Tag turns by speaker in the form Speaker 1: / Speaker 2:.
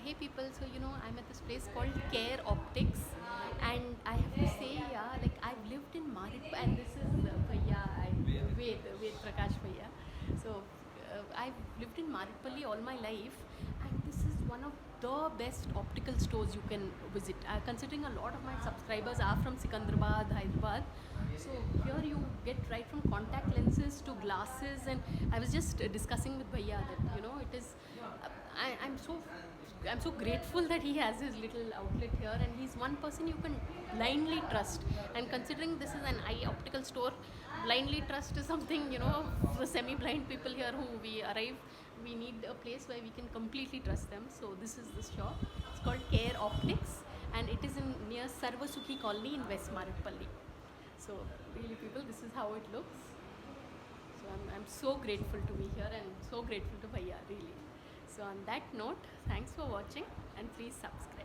Speaker 1: Hey people, so I'm at this place called Care Optics, and I have to say, yeah, like I've lived in Marit, and this is Bhaiya, Ved Prakash Bhaiya. So I've lived in Maritpalli all my life, and this is one of the best optical stores you can visit. Considering a lot of my subscribers are from Sikandrabad, Hyderabad, so here you get right from contact lenses to glasses, and I was just discussing with Bhaiya that it is. I'm so grateful that he has his little outlet here, and he's one person you can blindly trust. And considering this is an eye optical store, blindly trust is something for semi-blind people here who we arrive. We need a place where we can completely trust them. So this is the shop. It's called Care Optics, and it is in near Sarvasukhi Colony in West Maritpalli. So really, people, this is how it looks. So I'm so grateful to be here and so grateful to Bhaiya, really. So on that note, thanks for watching and please subscribe.